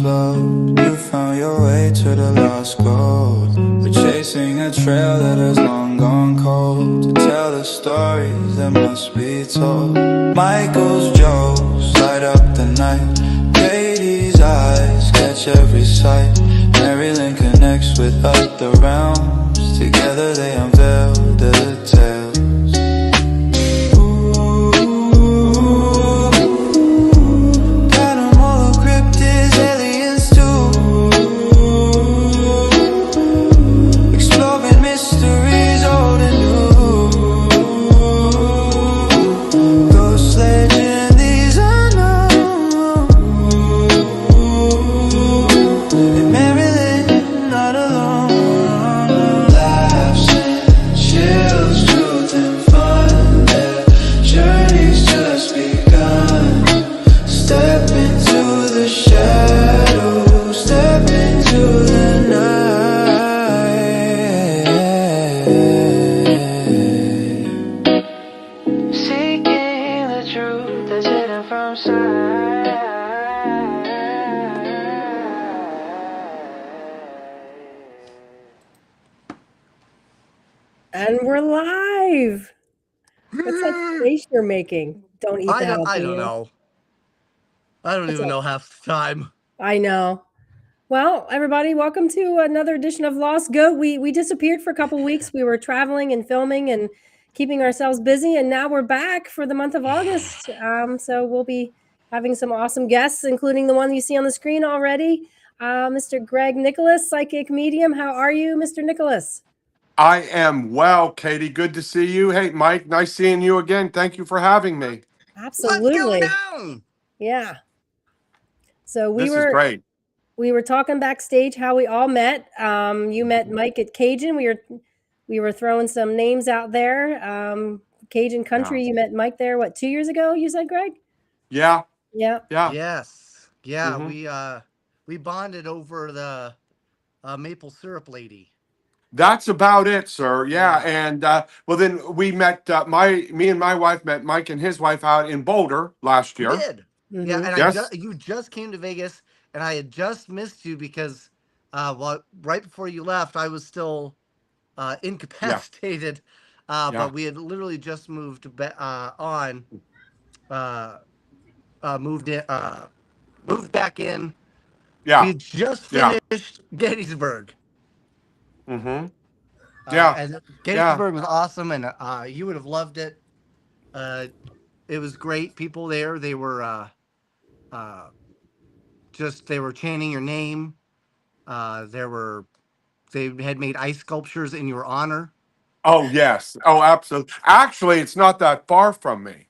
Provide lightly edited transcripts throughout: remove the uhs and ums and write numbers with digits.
globe. You found your way to the lost gold. We're chasing a trail that has long gone cold, to tell the stories that must be told. Michael's jokes light up the night. Katie's eyes catch every sight. Marilyn connects with other realms. Together they unveil the tales. And we're live. What's that face you're making? Don't eat the jalapeno. I don't know. I don't even know half the time. I know. Well, everybody, welcome to another edition of Lost Goat. We disappeared for a couple weeks. We were traveling and filming and keeping ourselves busy, and now we're back for the month of August. So we'll be having some awesome guests, including the one you see on the screen already, Mr. Greg Nicholas, psychic medium. How are you, Mr. Nicholas? I am well, Katie. Good to see you. Hey, Mike, nice seeing you again. Thank you for having me. Absolutely. What's going on? Yeah. So This is great. We were talking backstage how we all met. You met Mike at Cajun. We were throwing some names out there. Cajun Country. Yeah. You met Mike there. What, 2 years ago? You said, Greg? Yeah. Yeah. Yeah. Yes. Yeah. Mm-hmm. We bonded over the maple syrup lady. That's about it, sir. Yeah. And well, then we met. Me and my wife met Mike and his wife out in Boulder last year. We did. Mm-hmm. Yeah. And yes. You just came to Vegas, and I had just missed you because, right before you left, I was still incapacitated. Yeah. But we had literally just moved moved back in. Yeah. We just finished Gettysburg. Mm-hmm. Yeah. And Gettysburg was awesome, and you would have loved it. It was great. People there, they were they were chanting your name. They had made ice sculptures in your honor. Oh, yes. Oh, absolutely. Actually, it's not that far from me.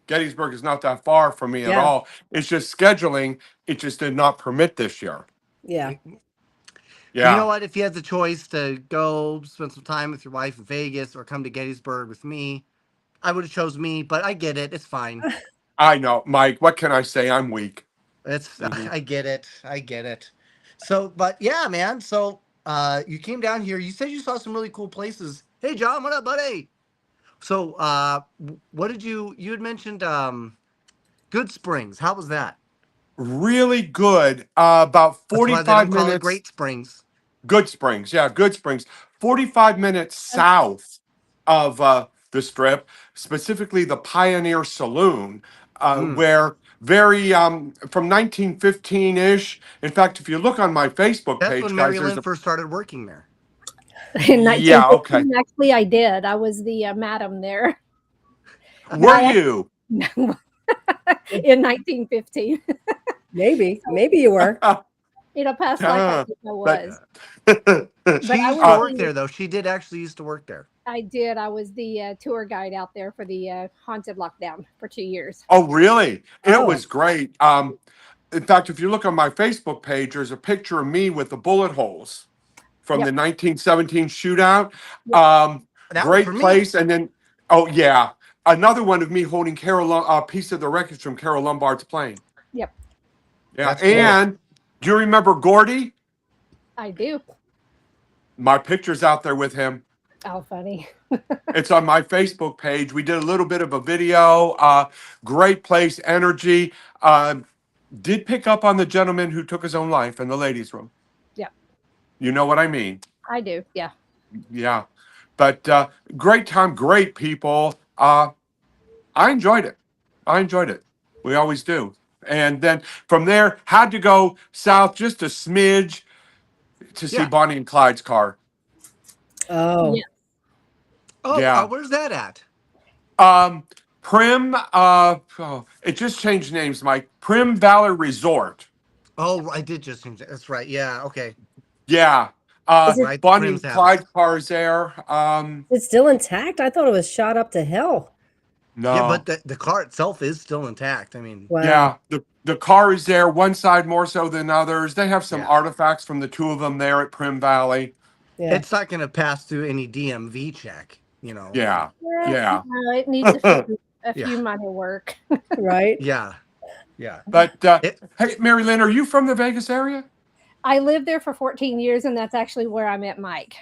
Gettysburg is not that far from me at all. It's just scheduling. It just did not permit this year. Yeah. Yeah. You know what? If you had the choice to go spend some time with your wife in Vegas or come to Gettysburg with me, I would have chose me, but I get it. It's fine. I know, Mike. What can I say? I'm weak. I get it. So, but yeah, man. So, you came down here. You said you saw some really cool places. Hey, John, what up, buddy? So, what did you had mentioned, Good Springs. How was that? Really good. About 45 minutes. Great Springs. Good Springs. Yeah, Good Springs. 45 minutes south of the Strip, specifically the Pioneer Saloon, where from 1915-ish. In fact, if you look on my Facebook page, when Marilyn first started working there. Yeah, okay. Actually, I did. I was the madam there. Were you? In 1915. Maybe you were. In a past life, I think I was. She used to work there, though. She did actually used to work there. I did. I was the tour guide out there for the haunted lockdown for 2 years. Oh, really? It was great. In fact, if you look on my Facebook page, there's a picture of me with the bullet holes from the 1917 shootout. Great place. And then, another one of me holding a piece of the wreckage from Carol Lombard's plane. Yep. Yeah. That's cool. Do you remember Gordy? I do. My picture's out there with him. Oh, funny. It's on my Facebook page. We did a little bit of a video. Great place, energy. Did pick up on the gentleman who took his own life in the ladies' room. Yeah. You know what I mean? I do. Yeah. Yeah. But great time, great people. I enjoyed it. I enjoyed it. We always do. And then from there, had to go south just a smidge to see Yeah. Bonnie and Clyde's car. Oh, Yeah. Oh, Yeah. where's that at? Prim, it just changed names, Mike. Prim Valor Resort. Oh, I did just change that. That's right. Yeah. Okay. Yeah. is it Right. The Bonnie Prims and have it. Clyde cars there. is it still intact? I thought it was shot up to hell. Yeah, No. but the car itself is still intact. I mean, Wow. Yeah, the car is there, one side more so than others. They have some yeah. artifacts from the two of them there at Prim Valley. Yeah. It's not going to pass through any DMV check, Yeah. Well, Yeah. no, it needs a Yeah. few minor work. Right. Yeah. Yeah. But It, hey, Mary Lynn, are you from the Vegas area? I lived there for 14 years, and that's actually where I met Mike.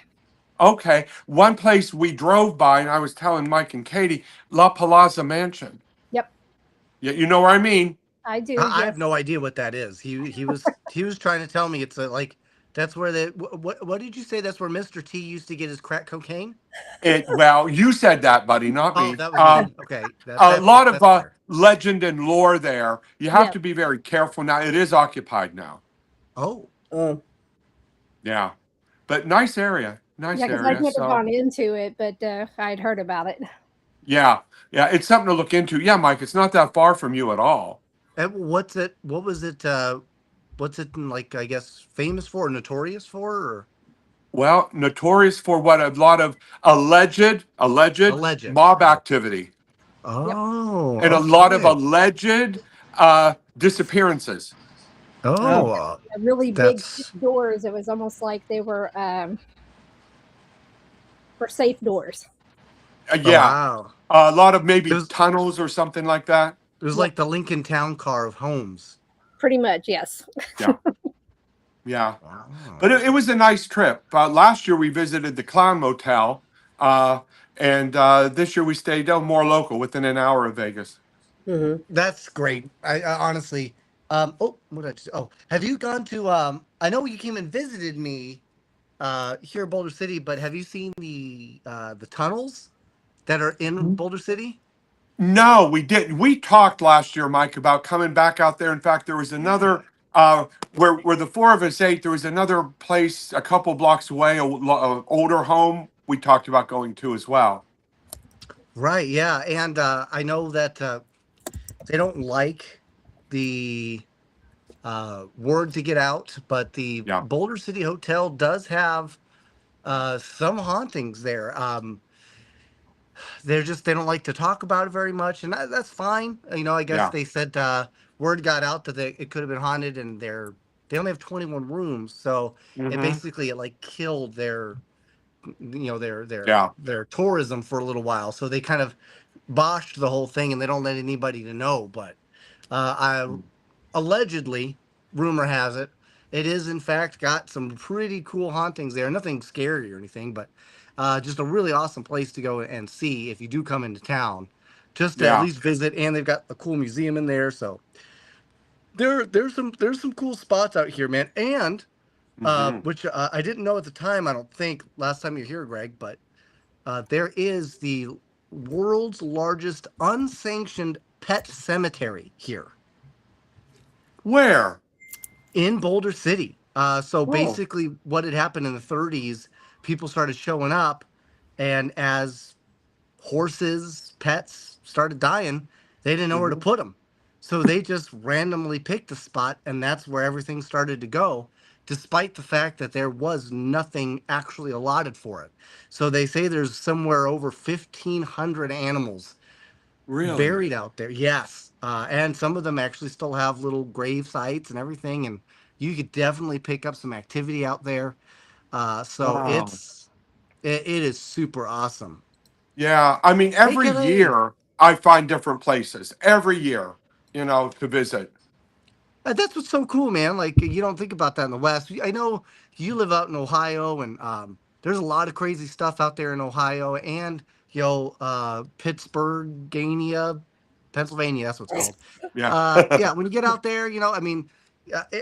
Okay. One place we drove by, and I was telling Mike and Katie, La Palazza Mansion. Yep. Yeah, you know what I mean? I do. I Yes. have no idea what that is. He was trying to tell me it's like that's where the what did you say? That's where Mr. T used to get his crack cocaine. Well, you said that, buddy, not Oh, me. that was me. Okay, A lot of that's fair. legend and lore there. You have Yep. to be very careful now. It is occupied now. Oh, Oh, Yeah. But nice area. Nice Yeah, because I'd area. never So gone into it, but I'd heard about it. yeah. Yeah. It's something to look into. Yeah, Mike, it's not that far from you at all. and what's it? What was it? What's it like? I guess famous for, or notorious for, or Well, notorious for what a lot of alleged alleged? mob Oh, activity Yep. oh, and a lot of okay. alleged disappearances. oh, Oh, Really big that's doors. It was almost like they were for safe doors. Yeah. wow. A lot of It maybe was tunnels or something like that. it was Yep. like the Lincoln Town Car of homes. Pretty much, yes. Yeah. Yeah. Wow. But it was a nice trip. Last year we visited the Clown Motel. And this year we stayed more local, within an hour of Vegas. mm-hmm. That's great. I honestly, oh, what did I just, oh, have you gone to, I know you came and visited me, here in Boulder City, but have you seen the tunnels that are in Boulder City? No, we didn't. We talked last year, Mike, about coming back out there. In fact, there was another where the four of us ate. There was another place a couple blocks away, a older home. We talked about going to as well. Right. Yeah. And, I know that, they don't like the, word to get out, but the Yeah. Boulder City Hotel does have, some hauntings there. They don't like to talk about it very much, and that's fine. I guess Yeah. they said word got out that it could have been haunted, and they only have 21 rooms, so it basically like killed their Yeah. their tourism for a little while. So they kind of botched the whole thing, and they don't let anybody to know. But I allegedly, rumor has it, it is in fact got some pretty cool hauntings there. Nothing scary or anything, but just a really awesome place to go and see if you do come into town, just to at Yeah. least visit. And they've got a cool museum in there, so there's some cool spots out here, man. And which I didn't know at the time. I don't think last time you were here, Greg, but there is the world's largest unsanctioned pet cemetery here Where? in Boulder City. So Oh. basically, what had happened in the 30s, people started showing up, and as horses, pets started dying, they didn't know where to put them. So they just randomly picked a spot, and that's where everything started to go, despite the fact that there was nothing actually allotted for it. So they say there's somewhere over 1,500 animals Really? buried out there. Yes. And some of them actually still have little grave sites and everything. And you could definitely pick up some activity out there. So Wow. it is super awesome. Yeah. I mean, every can I- year I find different places. Every year, to visit. That's what's so cool, man. Like, you don't think about that in the West. I know you live out in Ohio, and there's a lot of crazy stuff out there in Ohio, and Pittsburgh, Gania, Pennsylvania, that's what's called. Yeah. Yeah, when you get out there, I mean,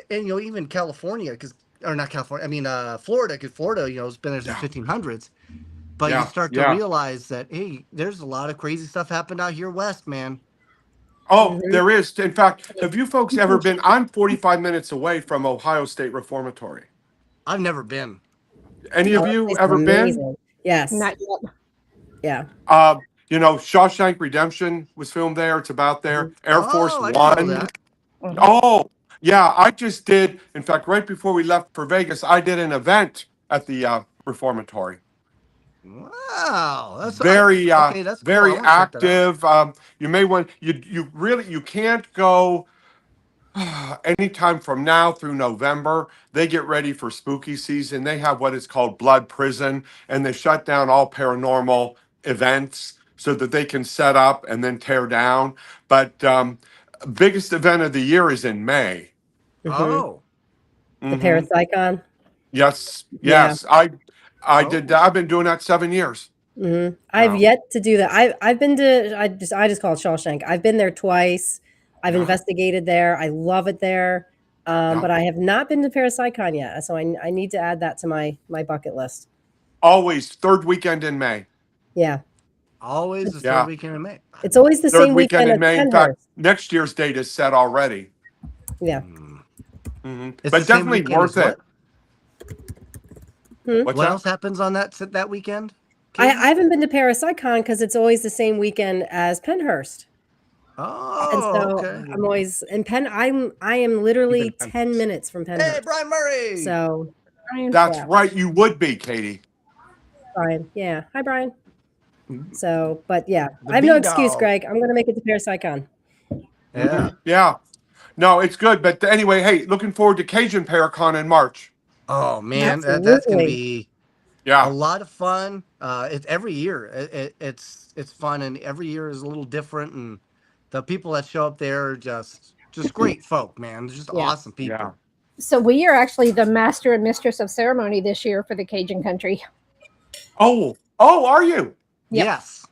and even California, or not California, I mean Florida, because Florida, has been there since 1500s. But you start to realize that, hey, there's a lot of crazy stuff happened out here west, man. Oh, there is. In fact, have you folks ever been? I'm 45 minutes away from Ohio State Reformatory. I've never been. Any of you It's ever amazing. been? Yes. Not yet. Yeah. Shawshank Redemption was filmed there. It's about there. Air Force I didn't know One. that. Oh, yeah. I just did. In fact, right before we left for Vegas, I did an event at the Reformatory. Wow, that's Very, okay. That's cool. I very wanna check that out. active. You may want you can't go anytime from now through November. They get ready for spooky season. They have what is called Blood Prison, and they shut down all paranormal events so that they can set up and then tear down. But biggest event of the year is in May. Oh, The Parapsychon. Yes. Yeah. I did. I've been doing that 7 years. I've yet to do that. I've been to. I just call it Shawshank. I've been there twice. I've investigated there. I love it there. But I have not been to Parapsychon yet. So I need to add that to my bucket list. Always third weekend in May. Yeah. always the third weekend in May. It's always the Third same weekend in as May. In fact, next year's date is set already. Yeah. But definitely worth it. What else happens on that weekend? I haven't been to Parapsychon because it's always the same weekend as Pennhurst. Oh, And so okay. I'm always in Penn. I am literally 10 minutes from Pennhurst. Hey, Brian Murray. So that's right. You would be, Katie. Brian. Yeah. Hi, Brian. So, but yeah, I have no excuse, Greg. I'm going to make it to Parapsychon. Yeah. Yeah. No, it's good. But anyway, hey, looking forward to Cajun Paracon in March. Oh man, that's gonna be a lot of fun. It's every year. It's fun, and every year is a little different. And the people that show up there are just great folk, man. They're just awesome people. Yeah. So we are actually the master and mistress of ceremony this year for the Cajun country. Oh, are you? Yep. Yes.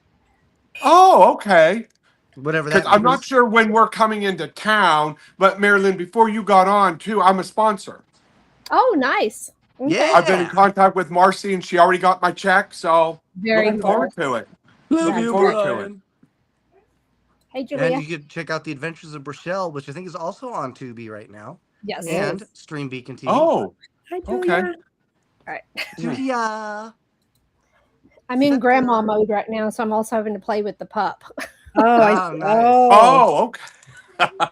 Oh, okay. Whatever that. I'm not sure when we're coming into town, but Marilyn, before you got on too, I'm a sponsor. Oh, nice. Okay. Yeah. I've been in contact with Marcy, and she already got my check, so looking forward to it. Looking forward to it. Hey, Julia. And you could check out The Adventures of Brachelle, which I think is also on Tubi right now. Yes. And Stream Beacon TV. Oh, Hi, Julia. okay. All right. Julia. I'm in grandma mode right now, so I'm also having to play with the pup. Oh, Nice. Oh, okay.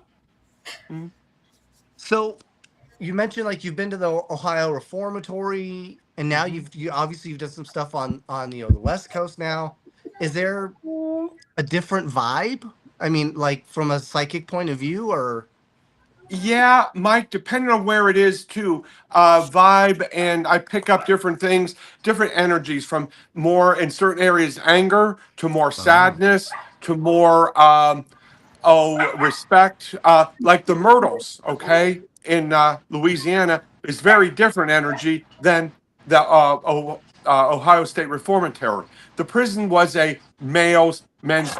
So you mentioned like you've been to the Ohio Reformatory, and now you've obviously done some stuff on the West Coast now. Is there a different vibe? I mean, like from a psychic point of view, or? Yeah, Mike, depending on where it is too, vibe, and I pick up different things, different energies from more in certain areas, anger to more sadness to more respect. Like the Myrtles, okay, in Louisiana is very different energy than the Ohio State Reformatory. The prison was a men's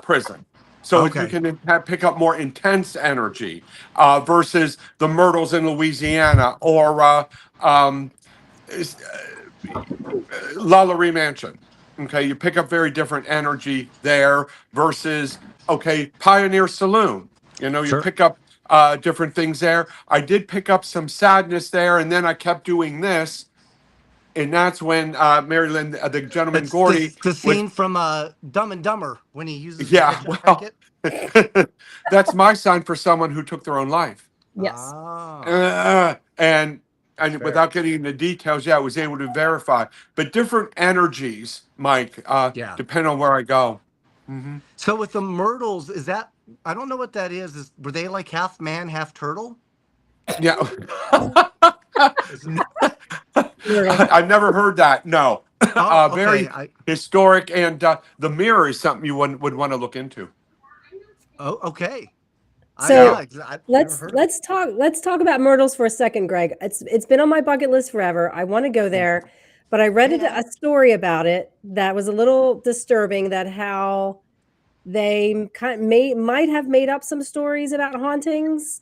prison. So you can pick up more intense energy versus the Myrtles in Louisiana or Lalaurie Mansion. Okay, you pick up very different energy there versus, Pioneer Saloon. You pick up different things there. I did pick up some sadness there, and then I kept doing this. And that's when Marilyn, the gentleman Gordy, the scene from Dumb and Dumber when he uses the jacket. That's my sign for someone who took their own life. Yes. And without getting into details, I was able to verify. But different energies, Mike, depend on where I go. Mm-hmm. So with the Myrtles, is that, I don't know what that is. Were they like half man, half turtle? Yeah. I've never heard that. No. Very historic, and the mirror is something you would want to look into. Oh, okay. So let's talk about Myrtles for a second, Greg. It's been on my bucket list forever. I want to go there, but I read a story about it that was a little disturbing. That how They might have made up some stories about hauntings.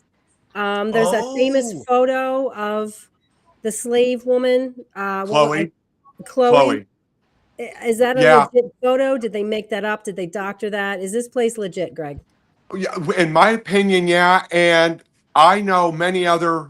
There's that famous Oh, photo of the slave woman, Chloe. Chloe. Is that a Yeah. legit photo? Did they make that up? Did they doctor that? Is this place legit, Greg? Yeah, in my opinion, yeah. And I know many other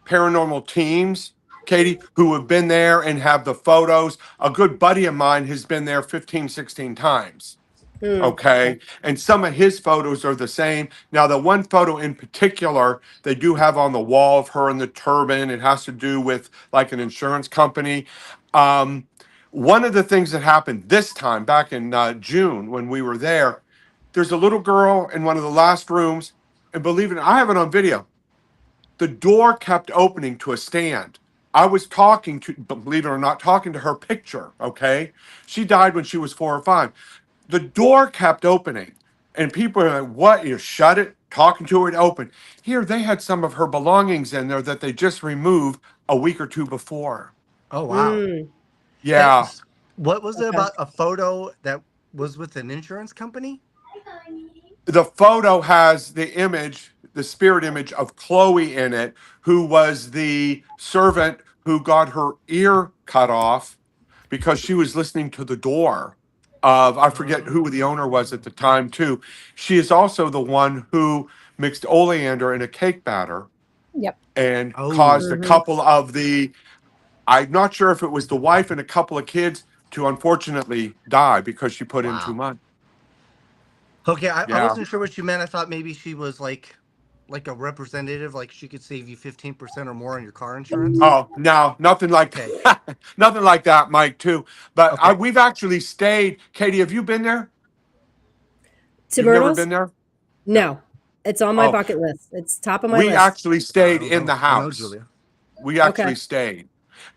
paranormal teams, Katie, who have been there and have the photos. A good buddy of mine has been there 15, 16 times. Okay. Okay. And some of his photos are the same. Now, the one photo in particular, they do have on the wall of her in the turban. It has to do with like an insurance company. One of the things that happened this time back in June when we were there, there's a little girl in one of the last rooms. And believe it, I have it on video. The door kept opening to a stand. I was talking to, believe it or not, talking to her picture. Okay. She died when she was 4 or 5. The door kept opening, and people are like, "What? You shut it?" Talking to her, it opened. Here, they had some of her belongings in there that they just removed a week or two before. oh, wow. Mm, Yeah, What was it okay. about a photo that was with an insurance company? the photo has the image, the spirit image of Chloe in it, who was the servant who got her ear cut off because she was listening to the door of, I forget who the owner was at the time too. She is also the one who mixed oleander in a cake batter Yep. and Oh, caused a Mhm. couple of the, I'm not sure if it was the wife and a couple of kids to unfortunately die because she put in too wow. much. Okay, I Yeah. wasn't sure what you meant. I thought maybe she was like a representative, like she could save you 15% or more on your car insurance. Oh no, nothing like Okay, nothing like that, Mike. Too, but okay. we've actually stayed. Katie, have you been there? To You've never Myrtle's? been there? No, it's on my Oh, bucket list. It's top of my we list. actually I stayed don't in the know. I know, house. Julia. We Okay. actually stayed,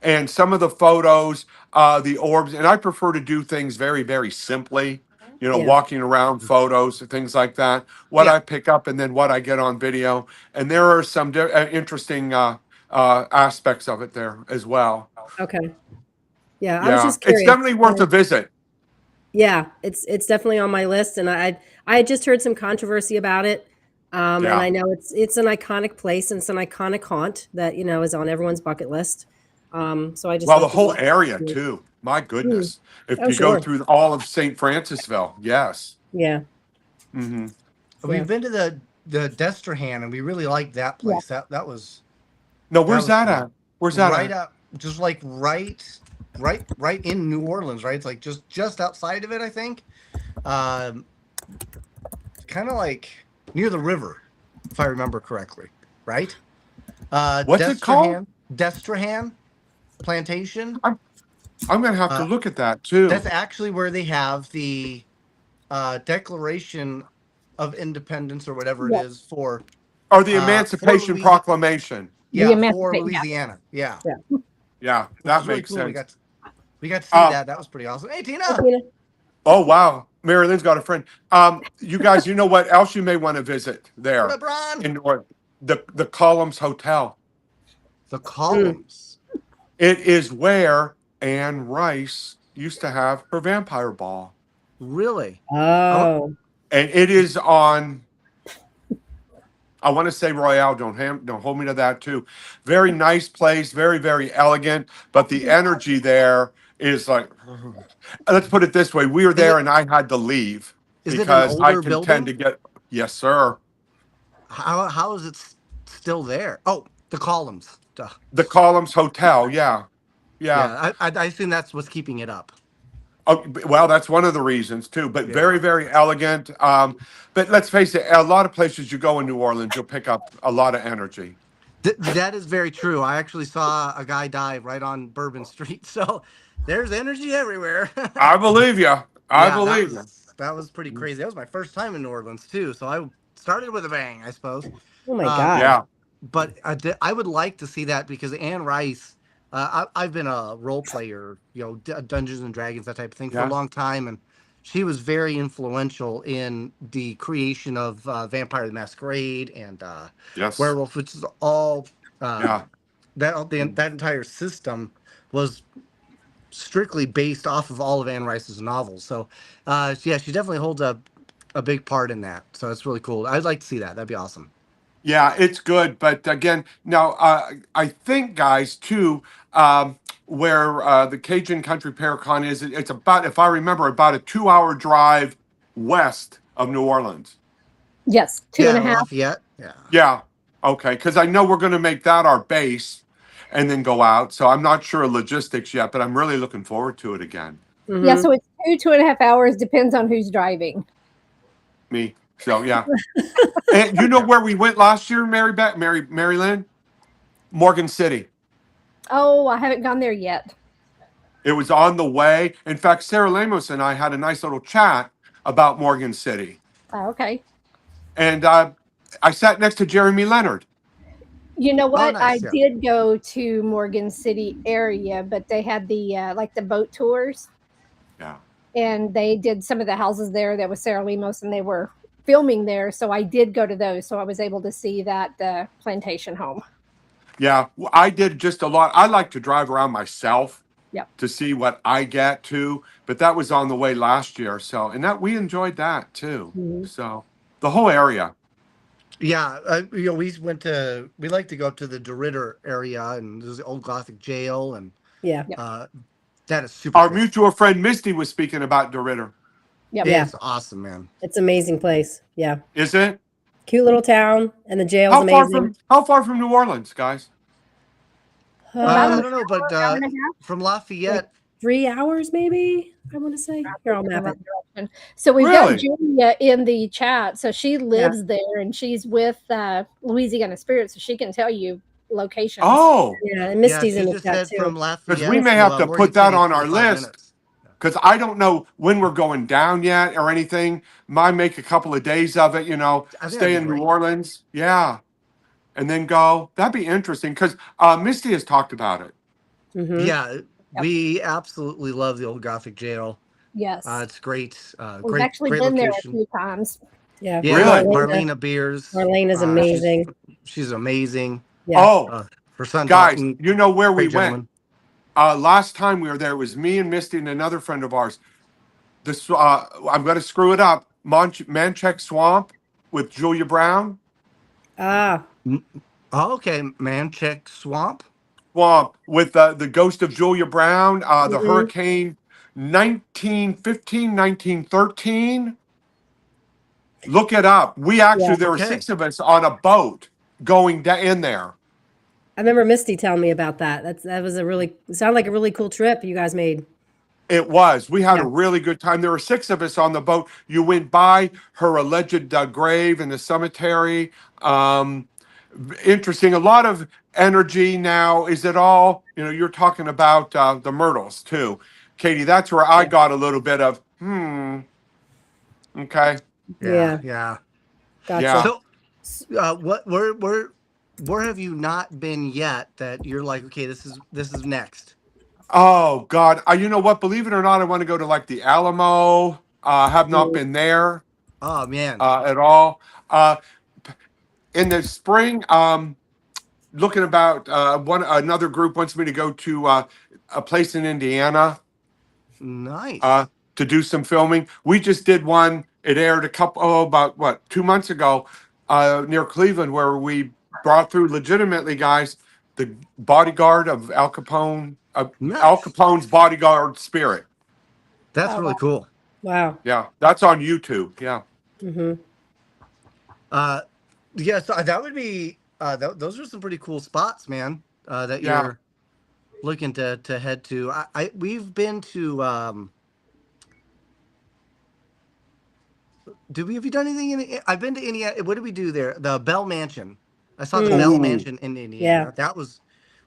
and some of the photos, the orbs, and I prefer to do things very, very simply. You know, Yeah. walking around photos and things like that. What Yeah. I pick up and then what I get on video, and there are some interesting aspects of it there as well. Okay. Yeah. I was Yeah, just it's curious. definitely worth a visit. Yeah, it's definitely on my list, and I had just heard some controversy about it, and Yeah. I know it's an iconic place and it's an iconic haunt that is on everyone's bucket list. So I just Well, the like to whole go. area too. My Mm. goodness. If Oh, you go sure. through all of St. Francisville, yes. Yeah. Hmm. Yeah. We've been to the Destrahan, and we really liked that Yeah. place. No, That where's was that cool. at? Where's that Right at? up, just like right in New Orleans, right? It's like just outside of it, I think. Um, kind of like near the river, if I remember correctly, right? What's it called? Destrahan Plantation. I'm I'm gonna have to Uh, look at that too. that's actually where they have the Declaration of Independence or whatever it Yep. is for Or the for Emancipation Louisiana. Proclamation. The Yeah, for emancipate. Yeah. Louisiana. Yeah, Yeah. Yeah, which that is really makes cool. sense. We got to see Uh that. That was pretty awesome. Hey, Hi, Tina. Tina. oh wow. Mary Lynn's got a friend. You guys, you know what else you may want to visit What there up, Ron? in or the Columns Hotel. The Mm. columns. It is where Anne Rice used to have her vampire ball. Really? Oh, Oh. And it is on, I want to say Royale. Don't hold me to that too. Very nice place, very, very elegant, but the energy there is like, let's put it this way. We were is there it and I had to leave is it an because I older can tend to building? get, yes, sir. How is it still there? Oh, the columns. Duh. The Columns Hotel. Yeah. Yeah. Yeah, I assume that's what's keeping it up. Oh, well, that's one of the reasons too, but very, Yeah. very elegant. But let's face it, a lot of places you go in New Orleans, you'll pick up a lot of energy. That is very true. I actually saw a guy die right on Bourbon Street, so there's energy everywhere. I believe you. I Yeah, believe you. that was pretty crazy. That was my first time in New Orleans too, so I started with a bang, I suppose. Oh my Um, God. Yeah. but I would like to see that because Anne Rice, I've been a role player, Dungeons and Dragons, that type of thing, for a Yeah. long time, and she was very influential in the creation of Vampire the Masquerade and Yes. Werewolf, which is all Yeah. that entire system was strictly based off of all of Anne Rice's novels. So, yeah, she definitely holds a big part in that. So it's really cool. I'd like to see that. That'd be awesome. Yeah, it's good. But again, now I think, guys, too, where the Cajun Country Paracon is, it's about, if I remember, about a 2-hour drive west of New Orleans. Yes, two and a half. Lafayette. Yeah. Yeah. Okay. Because I know we're going to make that our base and then go out. So I'm not sure of logistics yet, but I'm really looking forward to it again. Mm-hmm. Yeah, so it's 2.5 hours. Depends on who's driving. Me. So, yeah. And you know where we went last year, Mary Lynn? Morgan City. Oh, I haven't gone there yet. It was on the way. In fact, Sarah Lamos and I had a nice little chat about Morgan City. Oh, okay. And I sat next to Jeremy Leonard. You know what? nice, I yeah. did go to Morgan City area, but they had the like the boat tours. Yeah. And they did some of the houses there that was Sarah Lemos, and they were filming there. So I did go to those. So I was able to see that plantation home. Yeah, I did just a lot. I like to drive around myself to see what I get to, but that was on the way last year. So, and that we enjoyed that too. Mm-hmm. So the whole area. Yeah, we like to go up to the DeRidder area, and there's the old Gothic jail, and that is super. Our cool. mutual friend Misty was speaking about DeRidder. Yep. Yeah, it's awesome, man. It's an amazing place. Yeah. Is it? Cute little town, and the jail's amazing. How far from New Orleans, guys? I don't know, but from Lafayette, like 3 hours maybe. I want to say. Here, I'll map it. So we've got Julia in the chat. So she lives there, and she's with Louisiana Spirit, so she can tell you locations. Oh, yeah, and Misty's in the chat too. Because we may have to put that on our list. Because I don't know when we're going down yet or anything. Might make a couple of days of it, stay in New Orleans. Yeah. And then go. That'd be interesting because Misty has talked about it. Mm-hmm. Yeah, we absolutely love the old Gothic jail. Yes. It's great. We've actually been there a few times. Yeah. Really? Marlena Beers. Marlena's amazing. She's amazing. Yeah. Oh, her son. Guys, Dalton, you know where we gentleman. went? Last time we were there, it was me and Misty and another friend of ours. This I'm going to screw it up. Manchek Swamp with Julia Brown. Ah. Oh, okay, Manchek Swamp with the ghost of Julia Brown, the hurricane 1915, 1913. Look it up. We actually there were 6 of us on a boat going in there. I remember Misty telling me about that. That was sounded like a really cool trip you guys made. It was. We had a really good time. There were 6 of us on the boat. You went by her alleged grave in the cemetery. Interesting. A lot of energy now. Is it all, you're talking about the Myrtles too. Katie, that's where I got a little bit of, okay. Yeah. Gotcha. Yeah. So, where have you not been yet that you're like, okay, this is next? Oh God. You know what? Believe it or not, I want to go to like the Alamo. Have not been there. Oh man. At all. In the spring, looking about another group wants me to go to a place in Indiana. Nice. To do some filming. We just did one. It aired about 2 months ago, near Cleveland, where we brought through legitimately, guys, the bodyguard of Al Capone, Al Capone's bodyguard spirit. That's really cool. Wow. Yeah, that's on YouTube. Yeah. Mm-hmm. Yeah, so that would be those are some pretty cool spots, man. That you're looking to head to. We've been to. Have you done anything in? I've been to Indiana. What did we do there? The Bell Mansion. I saw the Bell Mansion in Indiana. Yeah. That was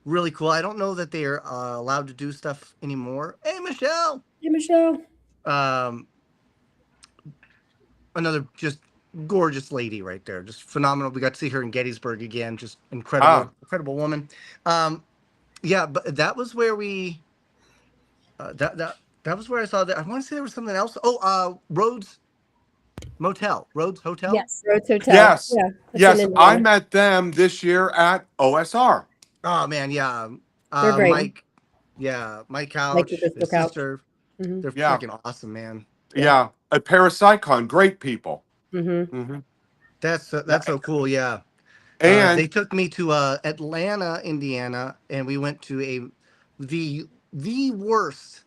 really cool. I don't know that they're allowed to do stuff anymore. Hey, Michelle. Hey, Michelle. Another just gorgeous lady right there, just phenomenal. We got to see her in Gettysburg again, just incredible woman. Yeah, but that was where we that was where I saw that. I want to say there was something else. Rhodes Hotel. Yes, Rhodes Hotel. Yes. Yeah, yes, I met them this year at OSR. Oh man, yeah. They're great. Yeah, my Like couch, the disco his couch. sister, Mm-hmm. they're Yeah. freaking awesome, man. Yeah. A Parapsychon, great people. Mm-hmm. Hmm. That's so cool. Yeah. They And took me to Atlanta, Indiana, and we went to the worst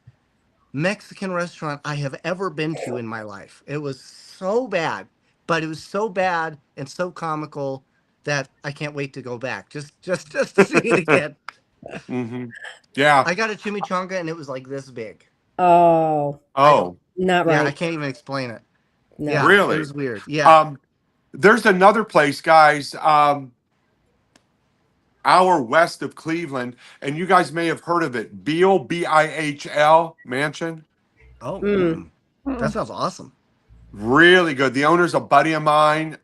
Mexican restaurant I have ever been to in my life. It was so bad, but it was so bad and so comical that I can't wait to go back. Just to see it again. hmm yeah. I got a chimichanga and it was like this big. Oh, I don't. Oh, not Yeah, I right. can't even explain it. No. Yeah, it really? was weird. Yeah. There's another place, guys, hour west of Cleveland, and you guys may have heard of it. Beal, Bihl Mansion. Oh, Mm. that sounds awesome. Really good. The owner's a buddy of mine.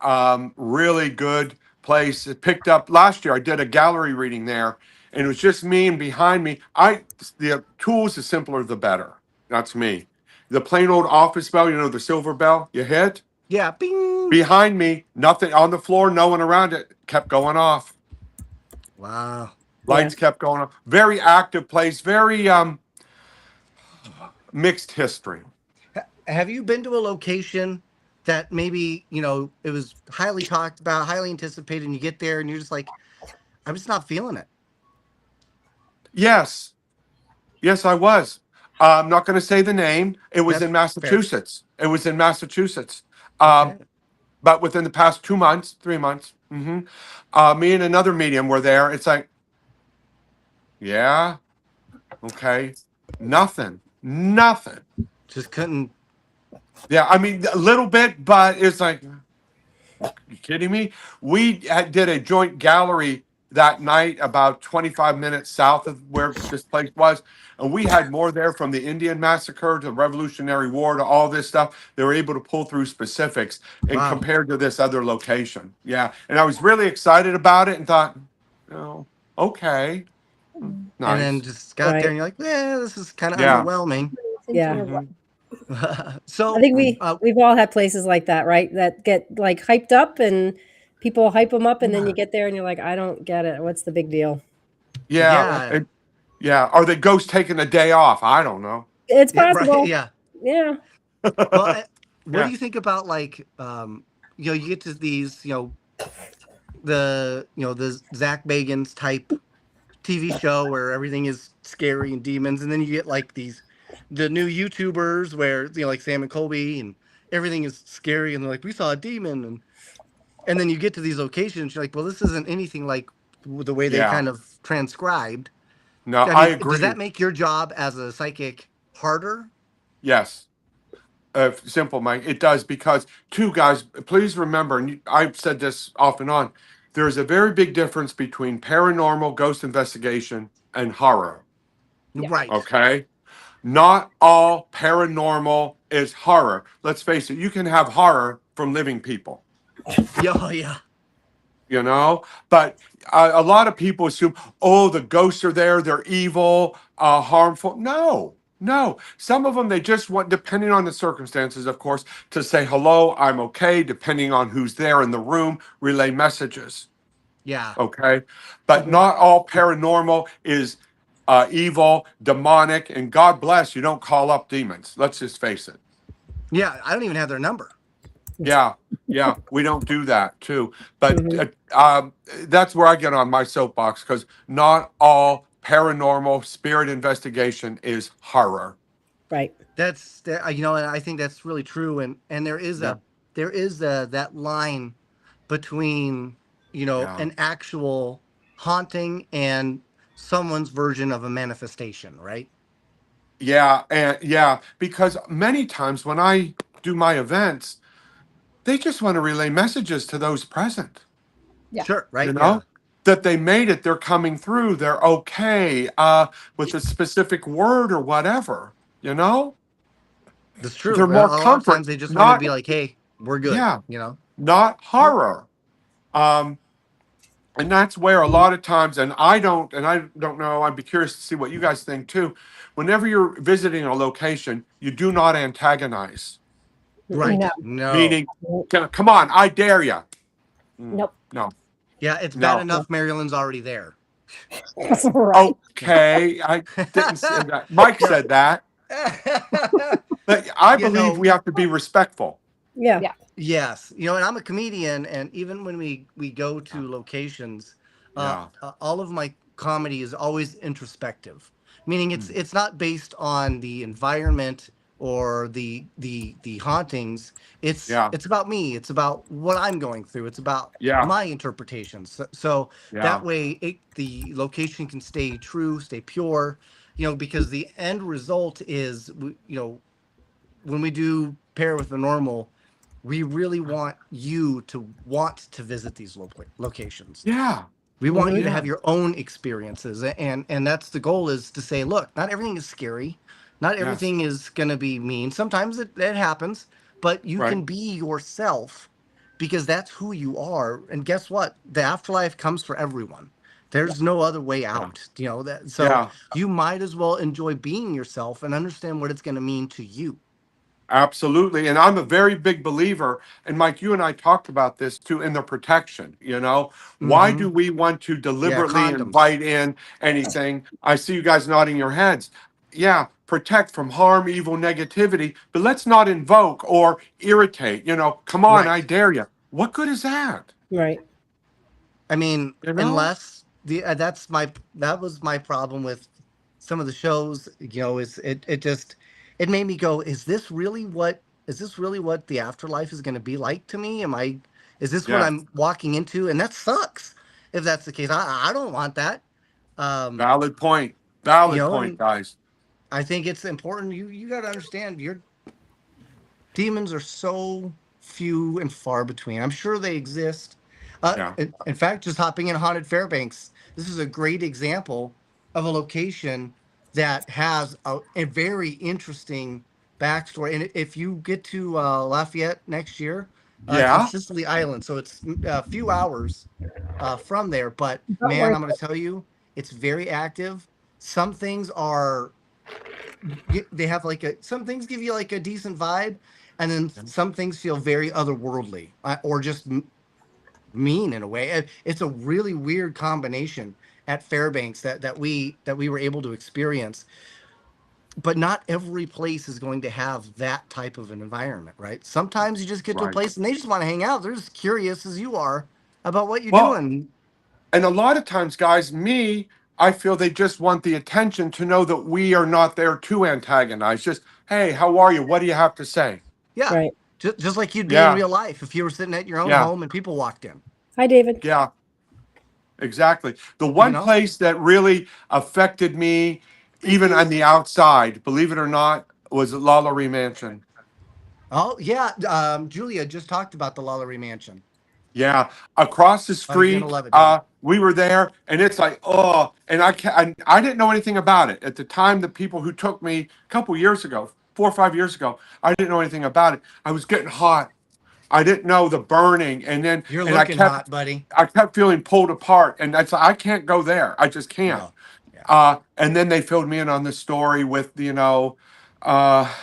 Really good place. It picked up last year. I did a gallery reading there, and it was just me, and behind me, the tools, the simpler the better. That's me. The plain old office bell, the silver bell you hit. Yeah. Bing. Behind me, nothing on the floor, no one around it. Kept going off. Wow. Yeah. Lights kept going off. Very active place. Very mixed history. Have you been to a location that maybe, it was highly talked about, highly anticipated, and you get there and you're just like, I'm just not feeling it? Yes. Yes, I was. I'm not going to say the name. It was That's in fair. Massachusetts. It was in Massachusetts. Okay. But within the past 2 months, 3 months, me and another medium were there. It's like, yeah, okay, nothing. Just couldn't. Yeah, I mean, a little bit, but it's like, you kidding me? We did a joint gallery that night about 25 minutes south of where this place was. And we had more there from the Indian massacre to the Revolutionary War to all this stuff. They were able to pull through specifics and Wow. compared to this other location. Yeah. And I was really excited about it and thought, okay. And then Nice. just got there Right. and you're like, yeah, this is kind of Yeah. underwhelming. Yeah. Mhm. So I think we've all had places like that, right? That get like hyped up and people hype them up, and then you get there and you're like, I don't get it. What's the big deal? Yeah. yeah, Yeah. Are the ghosts taking a day off? I don't know. It's yeah, right, possible. yeah. Yeah. Well, what Yeah. do you think about like, you get to these, the Zach Bagans type TV show where everything is scary and demons, and then you get like the new YouTubers where like Sam and Colby, and everything is scary, and they're like, we saw a demon, and then you get to these locations, you're like, well, this isn't anything like the way they Yeah. kind of transcribed. No, I I mean, does agree. that make your job as a psychic harder? Yes. Simple, Mike. It does because two guys, please remember, and I've said this off and on, there's a very big difference between paranormal ghost investigation and horror. Yeah. Right. Okay. Not all paranormal is horror. Let's face it, you can have horror from living people. Yeah. But a lot of people assume, oh, the ghosts are there, they're evil, harmful. No, some of them, they just want, depending on the circumstances, of course, to say hello, I'm okay, depending on who's there in the room, relay messages. Yeah. Okay, but not all paranormal is evil, demonic, and God bless, you don't call up demons. Let's just face it. Yeah. I don't even have their number. Yeah, we don't do that too. But Mhm. that's where I get on my soapbox because not all paranormal spirit investigation is horror. Right. That's and I think that's really true. And there is Yeah. that line between Yeah. an actual haunting and someone's version of a manifestation, right? Yeah, because many times when I do my events, they just want to relay messages to those present. Yeah. Sure. Right. You Yeah. know that they made it, they're coming through, they're okay with a specific word or whatever. That's true. They're more A lot of comfort, times they just want to not be like, hey, we're good. yeah, not horror. And that's where a lot of times, and I don't know, I'd be curious to see what you guys think too. Whenever you're visiting a location, you do not antagonize. Right. No. No. Meaning, come on, I dare you. Nope. No. Yeah. It's bad No. enough Marilyn's already there. Right. Okay, I didn't say that. Mike said that. But I believe we have to be respectful. Yeah. Yeah. Yes, and I'm a comedian, and even when we go to locations, Yeah. all of my comedy is always introspective, meaning it's not based on the environment or the hauntings. Yeah. It's about me. It's about what I'm going through. It's about Yeah. my interpretations. So that Yeah. way, the location can stay true, stay pure, because the end result is, when we do pair with the normal, we really want you to want to visit these locations. Yeah. We want you to Yeah. have your own experiences, and that's the goal, is to say, look, not everything is scary, not Yes. everything is going to be mean. Sometimes it happens, but you Right. can be yourself, because that's who you are. And guess what? The afterlife comes for everyone. There's no other way out. That. So Yeah. you might as well enjoy being yourself and understand what it's going to mean to you. Absolutely. And I'm a very big believer, and Mike, you and I talked about this too, in the protection. Why Mm-hmm. do we want to Yeah, deliberately condoms. invite in anything? I see you guys nodding your heads. Yeah, protect from harm, evil, negativity, but let's not invoke or irritate. Come on, I Right. dare you. What good is that? Right. I mean, You know? unless that was my problem with some of the shows. Is it made me go, is this really what the afterlife is going to be like to me? Is this what Yeah. I'm walking into? And that sucks if that's the case. I don't want that. Um, Valid point. Valid point, and guys. I think it's important. You got to understand, your demons are so few and far between. I'm sure they exist. Yeah. In fact, just hopping in Haunted Fairbanks, this is a great example of a location that has a very interesting backstory. And if you get to Lafayette next year, it's on Yeah. Sicily Island, so it's a few hours from there. But Not man, worth I'm going to tell you, it's very active. Some things are they have some things give you like a decent vibe, and then some things feel very otherworldly, or just mean in a way. It's a really weird combination at Fairbanks that we were able to experience. But not every place is going to have that type of an environment, right? Sometimes you just get to a Right. place and they just want to hang out. They're just curious as you are about what you're Well, doing. and a lot of times, guys, I feel they just want the attention to know that we are not there to antagonize. Just, hey, how are you? What do you have to say? Yeah, Right. just like you'd be in Yeah. real life if you were sitting at your own Yeah. home and people walked in. Hi, David. Yeah. Exactly. The You one know? place that really affected me, Thank even you. on the outside, believe it or not, was Lalaurie Mansion. Oh yeah, Julia just talked about the Lalaurie Mansion. Yeah, across the Oh, you're gonna street, love it, David. we were there, and it's like, oh, and I didn't know anything about it at the time. The people who took me a couple years ago, 4 or 5 years ago, I didn't know anything about it. I was getting hot. I didn't know the burning, You're and I looking kept hot, buddy. I kept feeling pulled apart, and that's I can't go there. I just can't. No. Yeah. And then they filled me in on the story with uh,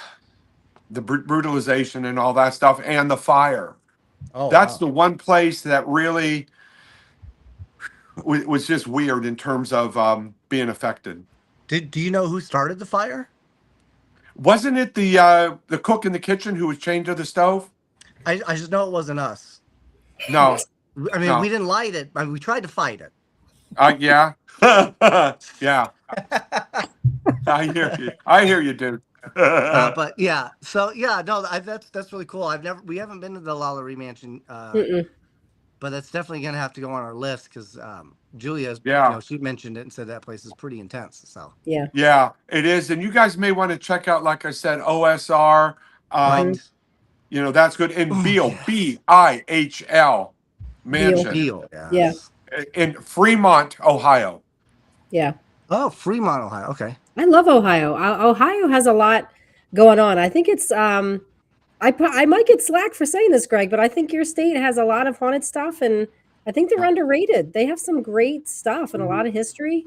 the brutalization and all that stuff, and the fire. Oh That's wow. the one place that really was just weird in terms of being affected. Do you know who started the fire? Wasn't it the cook in the kitchen who was chained to the stove? I just know it wasn't us. No, I mean, we no. didn't light it. I mean, we tried to fight it. Yeah, yeah. I hear you, dude. But yeah, so yeah, no, that's really cool. We haven't been to the Lalaurie Mansion, Mm-mm. but that's definitely gonna have to go on our list because Julia, Yeah. she mentioned it and said that place is pretty intense. So Yeah. Yeah, it is. And you guys may want to check out, like I said, OSR. right, That's good. And oh Beal, yes, Bihl Beal. Mansion Beal, Yeah. yes. in Fremont, Ohio. Yeah. Oh, Fremont, Ohio. Okay. I love Ohio. Ohio has a lot going on. I think it's I might get slack for saying this, Greg, but I think your state has a lot of haunted stuff, and I think they're underrated. They have some great stuff and a lot of history.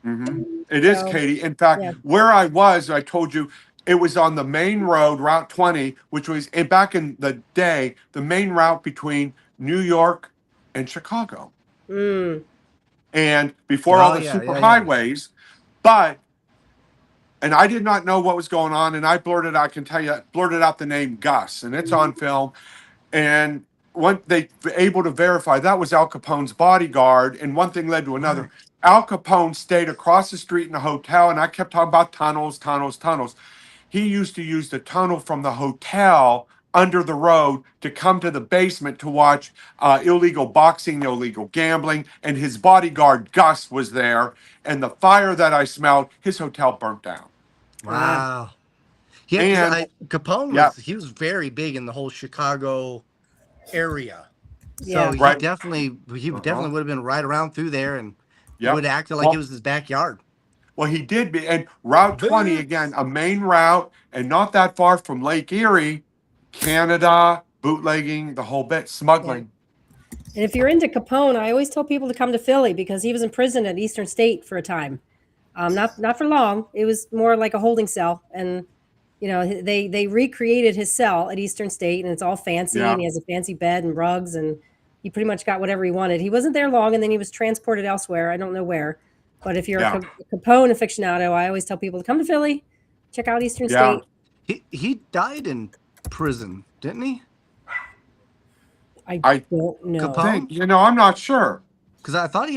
It is, So, Katie. In fact, yeah. where I was, I told you, it was on the main road, Route 20, which was back in the day, the main route between New York and Chicago. Mm. and before all the super highways, but. And I did not know what was going on, and I blurted out the name Gus, and it's on film. And when they were able to verify that was Al Capone's bodyguard, and one thing led to another. Al Capone stayed across the street in a hotel, and I kept talking about tunnels. He used to use the tunnel from the hotel under the road to come to the basement to watch illegal boxing, illegal gambling, and his bodyguard Gus was there. And the fire that I smelled, his hotel burnt down. Wow. Yeah, Capone he was very big in the whole Chicago area. So he definitely would have been right around through there, and would act like it was his backyard. Well, he did be, and Route 20 again, a main route, and not that far from Lake Erie, Canada, bootlegging, the whole bit, smuggling. And if you're into Capone, I always tell people to come to Philly because he was in prison at Eastern State for a time. Not for long. It was more like a holding cell, and they recreated his cell at Eastern State, and it's all fancy, and he has a fancy bed and rugs, and he pretty much got whatever he wanted. He wasn't there long, and then he was transported elsewhere. I don't know where. But if you're a Capone aficionado, I always tell people to come to Philly, check out Eastern State. He died in prison, didn't he? I don't know. Capone? I'm not sure. Because I thought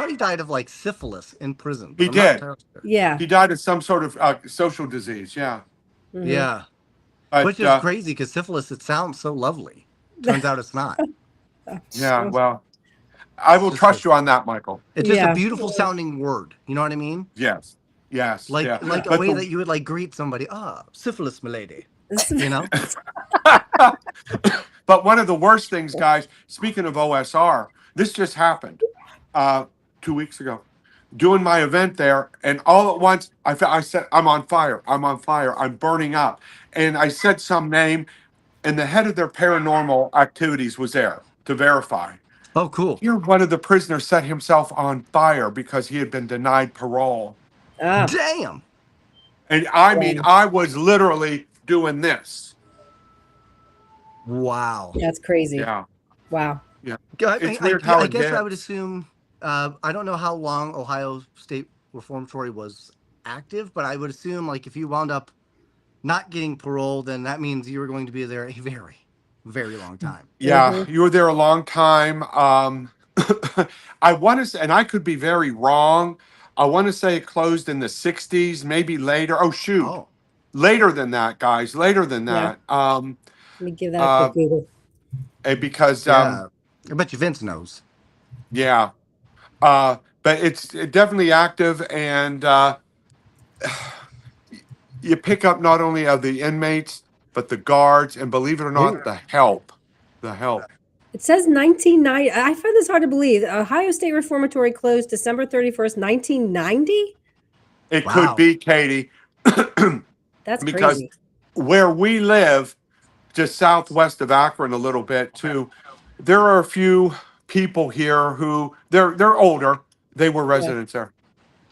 he died of like syphilis in prison. He did. Yeah. He died of some sort of social disease. Yeah. Mm-hmm. Yeah. Which is crazy because syphilis, it sounds so lovely. Turns out it's not. Yeah. Well, I will trust you on that, Michael. It's just a beautiful sounding word. You know what I mean? Yes. Like a way that you would like greet somebody. Syphilis, milady. You know? But one of the worst things, guys, speaking of OSR, this just happened 2 weeks ago. Doing my event there, and all at once, I said, I'm on fire. I'm burning up. And I said some name, and the head of their paranormal activities was there to verify. Oh, cool. Here, one of the prisoners set himself on fire because he had been denied parole. Damn. And I mean, I was literally doing this. Wow. That's crazy. Yeah. Wow. Yeah. I guess I would assume, I don't know how long Ohio State Reformatory was active, but I would assume like if you wound up not getting parole, then that means you were going to be there a very, very long time. Yeah, you were there a long time. I want to say, and I could be very wrong, I want to say it closed in the 60s, maybe later. Oh, shoot. Oh. Later than that, guys. Later than that. Let me give that a quick Google. Because I bet you Vince knows. Yeah. But it's definitely active, and you pick up not only of the inmates, but the guards, and believe it or not, the help. It says 1990. I find this hard to believe. Ohio State Reformatory closed December 31st, 1990? It could be, Katie. That's because crazy. Where we live, just southwest of Akron a little bit too, there are a few people here who they're older. They were residents there.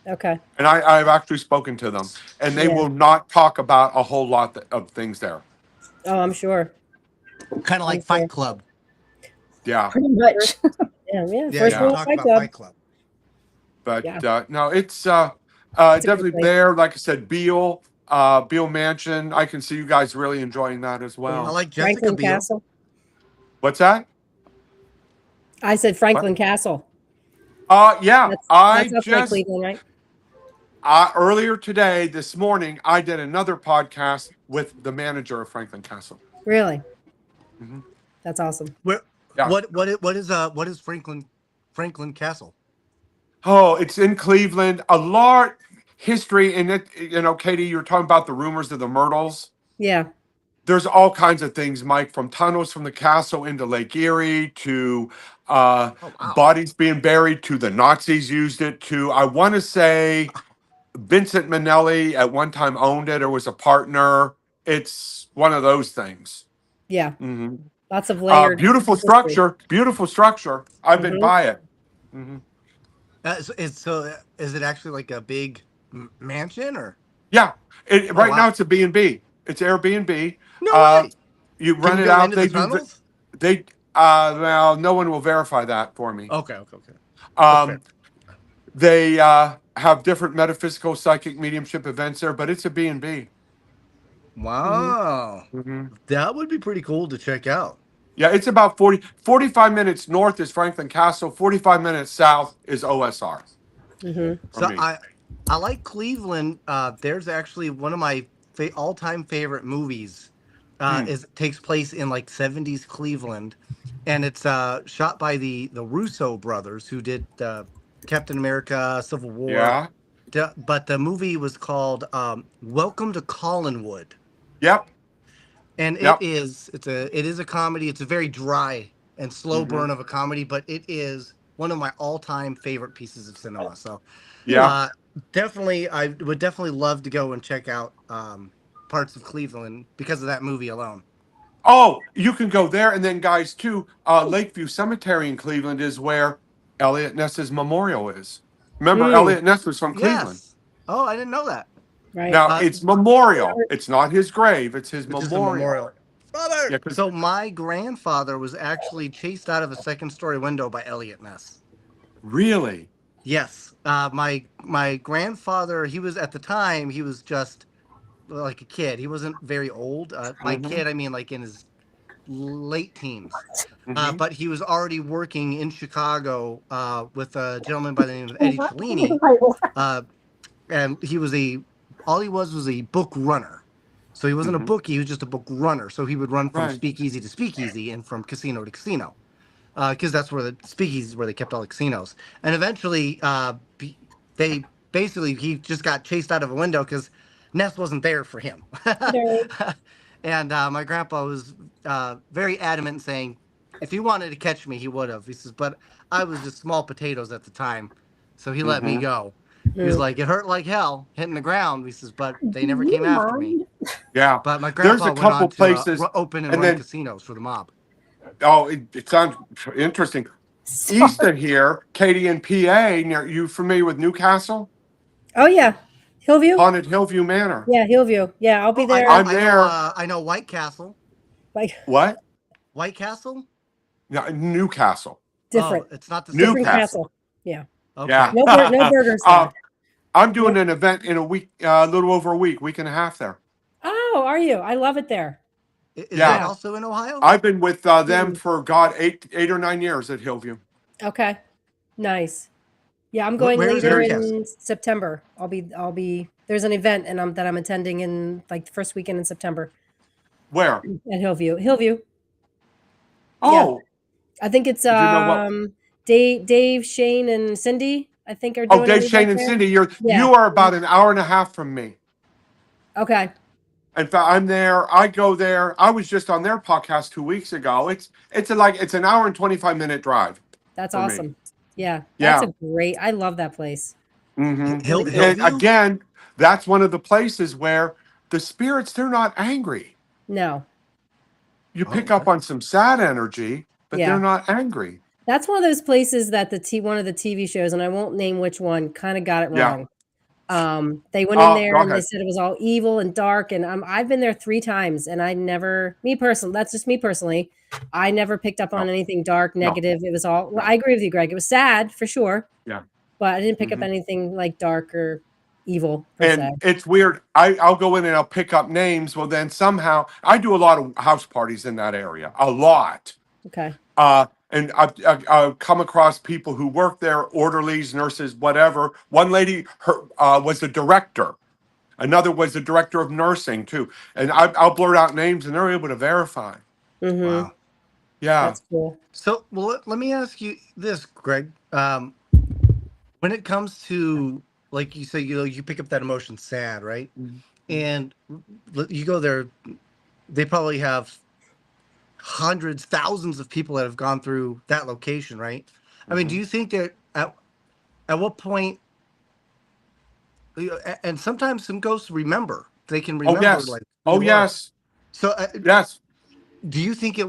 Okay. And I've actually spoken to them, and they will not talk about a whole lot of things there. Oh, I'm sure. Kind of like Fight Club. Yeah. Pretty much. First rule of Fight Club. But no, it's definitely there. Like I said, Beale Mansion. I can see you guys really enjoying that as well. Yeah, I like Jessica Franklin Biel. Castle. What's that? I said Franklin Castle. Yeah. That's up by Cleveland, right? Earlier today, this morning, I did another podcast with the manager of Franklin Castle. Really? Mm-hmm. That's awesome. What is Franklin Castle? Oh, it's in Cleveland. A large history in it. Katie, you were talking about the rumors of the Myrtles. Yeah. There's all kinds of things, Mike, from tunnels from the castle into Lake Erie to bodies being buried to the Nazis used it to, I want to say, Vincent Minnelli at one time owned it or was a partner. It's one of those things. Yeah. Mm-hmm. Lots of layered. Beautiful structure. I've been by it. Mm-hmm. Is it actually like a big mansion or? Yeah. Now it's a B&B. It's Airbnb. No way. You rent it out. Well, no one will verify that for me. Okay. They have different metaphysical, psychic, mediumship events there, but it's a B&B. Wow. Mm-hmm. That would be pretty cool to check out. Yeah, it's about 45 minutes north is Franklin Castle, 45 minutes south is OSR. So I like Cleveland. There's actually one of my all-time favorite movies. Takes place in like 70s Cleveland, and it's shot by the Russo brothers who did Captain America: Civil War. Yeah. But the movie was called Welcome to Collinwood. Yep. And it is a comedy. It's a very dry and slow burn of a comedy, but it is one of my all-time favorite pieces of cinema. So definitely, I would definitely love to go and check out parts of Cleveland because of that movie alone. Oh, you can go there, and then guys too. Lakeview Cemetery in Cleveland is where Elliot Ness's memorial is. Remember, Elliot Ness was from Cleveland. Yes. Oh, I didn't know that. Right. Now it's memorial. It's not his grave. It's his memorial. Brother. Yeah, so my grandfather was actually chased out of a second-story window by Elliot Ness. Really? Yes. My grandfather, he was at the time, he was just like a kid. He wasn't very old. My kid, I mean, like in his late teens. But he was already working in Chicago with a gentleman by the name of Eddie Cellini. And he was all he was a book runner. So he wasn't a bookie, he was just a book runner. So he would run from speakeasy to speakeasy and from casino to casino. Because that's where the speakeasies where they kept all the casinos. And eventually, he just got chased out of a window because Ness wasn't there for him. And my grandpa was very adamant in saying, if he wanted to catch me, he would have. He says, but I was just small potatoes at the time. So he let me go. He was like, it hurt like hell hitting the ground. He says, but they never came after me. Yeah. But my grandpa There's a couple places open and run casinos for the mob. Oh, it sounds interesting. East of here, Katie in PA, you familiar with Newcastle? Oh, yeah. Hillview? Haunted Hillview Manor. Yeah, Hillview. Yeah, I'll be there. I'm there. I know White Castle. What? White Castle? No, Newcastle. Different. It's not the same. Different castle. Yeah. Okay. Yeah. No burgers there. I'm doing an event in a week, a little over a week and a half there. Oh, are you? I love it there. Is that also in Ohio? I've been with them for 8 or 9 years at Hillview. Okay. Nice. Yeah, I'm going later in September. I'll be there's an event that I'm attending in like the first weekend in September. Where? At Hillview. Oh. Yeah. I think it's Dave, Shane, and Cindy, I think are doing Dave, Shane, and Cindy. You are about an hour and a half from me. Okay. In fact, I'm there. I go there. I was just on their podcast 2 weeks ago. It's an hour and 25-minute drive. That's awesome. Me. Yeah. Yeah. That's I love that place. And again, that's one of the places where the spirits, they're not angry. No. You pick up on some sad energy, but they're not angry. That's one of those places that one of the TV shows, and I won't name which one, kind of got it wrong. They went in there and they said it was all evil and dark, and I've been there 3 times, and I never, that's just me personally, I never picked up on anything dark, negative. It was all, I agree with you, Greg. It was sad for sure. Yeah. But I didn't pick up anything like dark or evil. And it's weird. I'll go in and I'll pick up names. Well, then somehow I do a lot of house parties in that area, a lot. Okay. And I've come across people who work there, orderlies, nurses, whatever. One lady was the director. Another was the director of nursing, too. And I'll blurt out names, and they're able to verify. Wow. Yeah. That's cool. So, well, let me ask you this, Greg. When it comes to, like you say, you pick up that emotion sad, right? Mm-hmm. And you go there, they probably have hundreds, thousands of people that have gone through that location, right? Mm-hmm. I mean, do you think that at what point, and sometimes some ghosts remember, they can remember. Oh, yes. So, yes. Do you think it,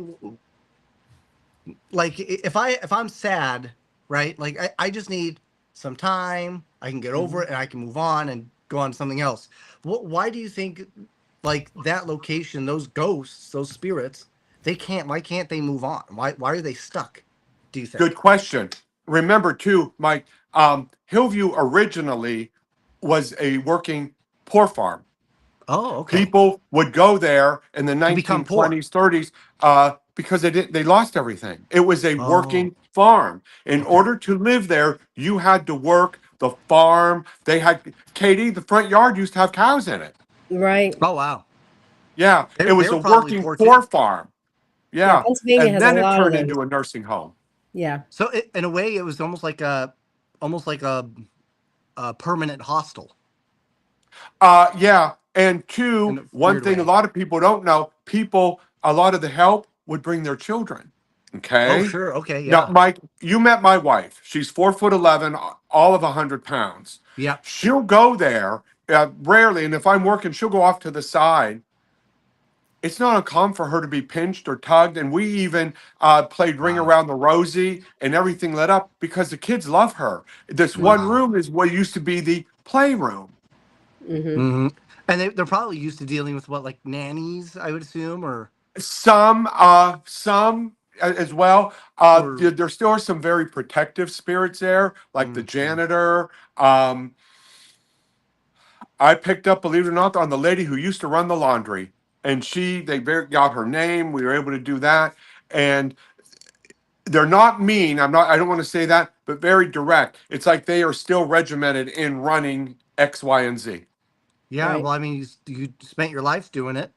like, if I'm sad, right? Like, I just need some time, I can get over it and I can move on and go on to something else. Why do you think, like, that location, those ghosts, those spirits, why can't they move on? Why are they stuck, do you think? Good question. Remember, too, Mike, Hillview originally was a working poor farm. Oh, okay. People would go there in the To become poor. 1920s, 30s, because they lost everything. It was a Oh, working farm. In okay. order to live there, you had to work the farm. They had Katie, the front yard used to have cows in it. Right. Oh, wow. Yeah, it was They were a probably working poor poor too. farm. Yeah, Yeah, Pennsylvania and has a then it lot of turned those. into a nursing home. Yeah. So in a way, it was almost like a permanent hostel Yeah, and in two, a one weird thing a way. lot of people don't know, a lot of the help would bring their children. Oh, Okay. sure. Okay. Now, Yeah. Mike, you met my wife. She's 4'11", all of 100 pounds. Yeah. She'll go there rarely, and if I'm working, she'll go off to the side. It's not uncommon for her to be pinched or tugged, and we even played Ring Wow. Around the Rosie, and everything lit up because the kids love her. This one Wow. room is what used to be the playroom. Mm-hmm. Mm-hmm. And they're probably used to dealing with what, like nannies, I would assume, or Some as well. or. There still are some very protective spirits there, like the Mhm. janitor. I picked up, believe it or not, on the lady who used to run the laundry, and got her name. We were able to do that, and they're not mean. I don't want to say that, but very direct. It's like they are still regimented in running X, Y, and Z. Yeah. Right. Well, I mean, you spent your life doing it.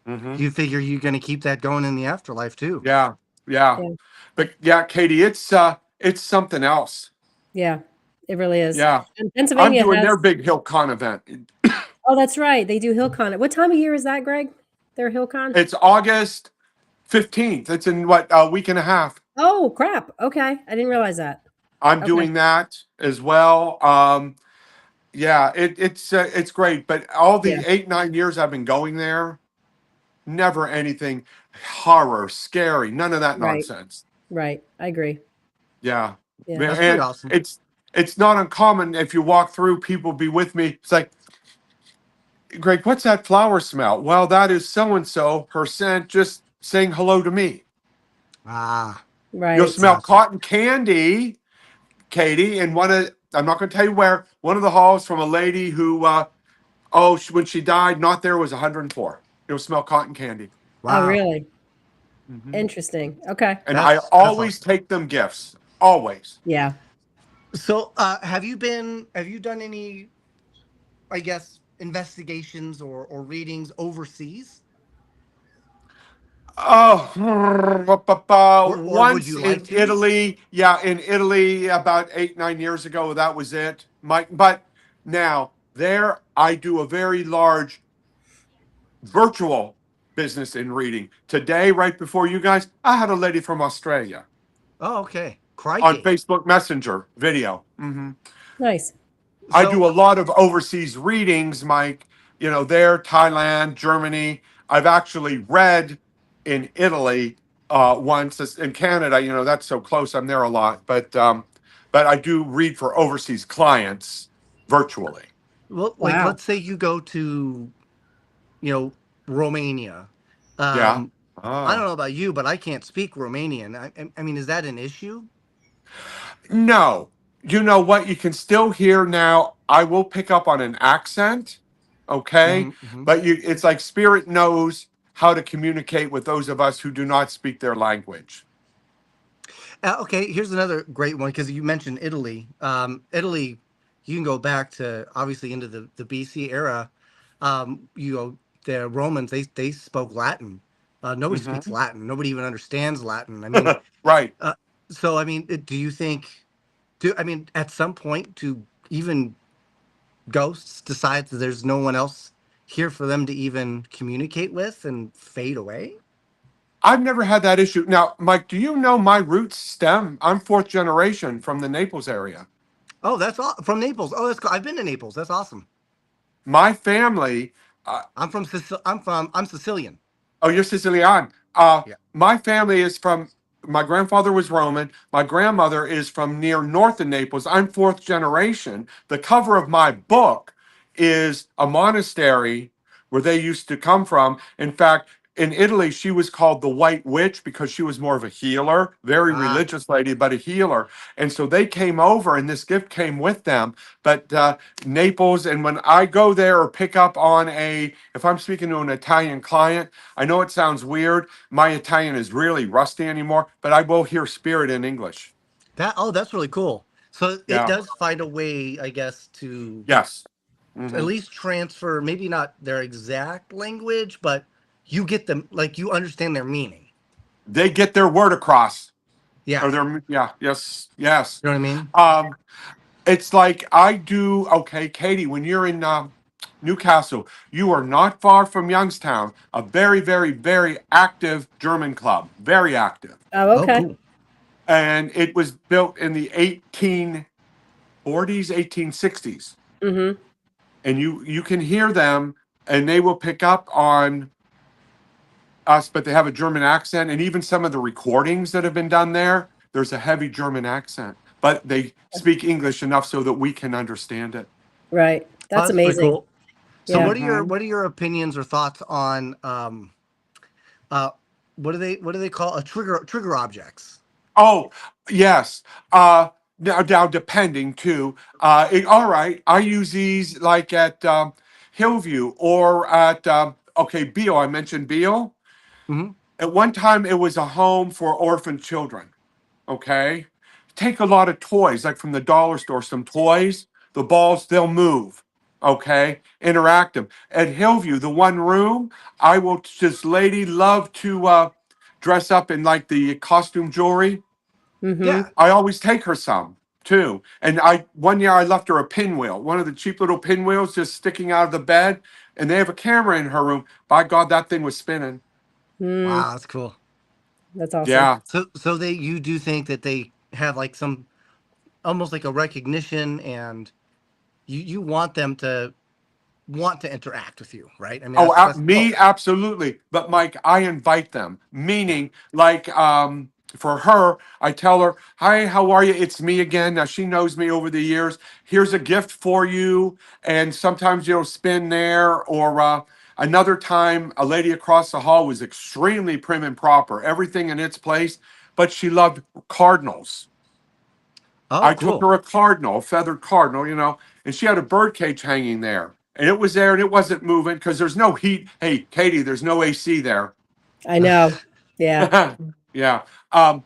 Mm-hmm. You figure you're going to keep that going in the afterlife too. Yeah, yeah. Yeah. But yeah, Katie, it's something else. Yeah. It really is. Yeah. And I'm Pennsylvania doing has. their big HillCon event. Oh, that's right. They do HillCon. What time of year is that, Greg? Their HillCon? It's August 15th. It's in what, a week and a half. Oh, crap. Okay. I didn't realize that. I'm Okay. doing that as well. Yeah, it's great. But all Yeah. the 8-9 years I've been going there, never anything horror, scary, none of that Right. nonsense. Right. I agree. Yeah. Yeah. That's pretty And awesome. it's not uncommon if you walk through, people be with me. It's like, Greg, what's that flower smell? Well, that is so and so, her scent, just saying hello to me. Ah, You'll Right. smell gotcha. cotton candy, Katie, in I'm not going to tell you where, one of the halls from a lady who, when she died, not there, was 104. It'll smell cotton candy. Oh, Wow. really? Mhm. Interesting. Okay. And I That's always awesome. take them gifts. Always. Yeah. So, have you done any, I guess, investigations or readings overseas, Oh, or would once you like in to? Italy. Yeah, in Italy about 8-9 years ago. That was it. But now there I do a very large virtual business in reading. Today, right before you guys, I had a lady from Australia Oh, okay. on Crikey. Facebook Messenger video. Nice. I do So, a lot of overseas readings, Mike. There, Thailand, Germany. I've actually read in Italy once. In Canada, that's so close. I'm there a lot, but I do read for overseas clients virtually. well, like, Wow. let's say you go to, you know, Romania. Yeah. I don't Oh. know about you, but I can't speak Romanian. I mean, is that an issue? No. You know what? You can still hear now. I will pick up on an accent, okay? Mm-hmm. But it's like spirit knows how to communicate with those of us who do not speak their language. Okay, here's another great one because you mentioned Italy. Italy, you can go back to obviously into the BC era. The Romans they spoke Latin. Nobody speaks Mhm. Latin. Nobody even understands Latin. I mean, Right. so I mean, do you think? At some point, do even ghosts decide that there's no one else here for them to even communicate with and fade away? I've never had that issue. Now, Mike, do you know my roots stem? I'm fourth generation from the Naples area. Oh, that's all from Naples. Oh, that's cool. I've been to Naples. That's awesome. My family, I'm Sicilian. oh, you're Sicilian. Yeah. My family is from, my grandfather was Roman. My grandmother is from near north of Naples. I'm fourth generation. The cover of my book is a monastery where they used to come from. In fact, in Italy, she was called the White Witch because she was more of a healer, very religious lady, but a healer. And so they came over, and this gift came with them. But Naples, and when I go there or pick up on if I'm speaking to an Italian client, I know it sounds weird. My Italian is really rusty anymore, but I will hear spirit in English. That's really cool. So it Yeah. does find a way, I guess, to Yes. at least transfer, maybe not their exact language, but you get them, like you understand their meaning. They get their word across. Yeah. Or yes. You know what I mean? It's like I do. Okay, Katie, when you're in Newcastle, you are not far from Youngstown, a very, very, very active German club. Very active. Oh, okay. Oh, cool. And it was built in the 1840s, 1860s. Mm-hmm. And you can hear them, and they will pick up on us, but they have a German accent. And even some of the recordings that have been done there's a heavy German accent, but they speak English enough so that we can understand it. Right. That's pretty amazing. cool. So Yeah. what are your opinions or thoughts on what do they call trigger objects? Oh, yes. Now depending too. All right. I use these like at Hillview or at Beale. I mentioned Beale. Mhm. At one time, it was a home for orphan children. Okay, take a lot of toys, like from the dollar store. Some toys, the balls, they'll move. Okay, interactive. At Hillview, the one room, this lady loved to dress up in like the costume jewelry. Mm-hmm. Yeah. I always take her some too. And one year I left her a pinwheel, one of the cheap little pinwheels just sticking out of the bed. And they have a camera in her room. By God, that thing was spinning. Wow, that's cool. That's awesome. Yeah. So you do think that they have like some almost like a recognition, and you want them to want to interact with you, right? I mean, Me, absolutely. But Mike, I invite them, meaning like for her, I tell her, "Hi, how are you? It's me again." Now she knows me over the years. Here's a gift for you. And sometimes you'll spin there, or another time, a lady across the hall was extremely prim and proper, everything in its place, but she loved cardinals. I took her a cardinal, a feathered cardinal, and she had a bird cage hanging there. And it was there and it wasn't moving because there's no heat. Hey, Katie, there's no AC there. I know. Yeah. Yeah. All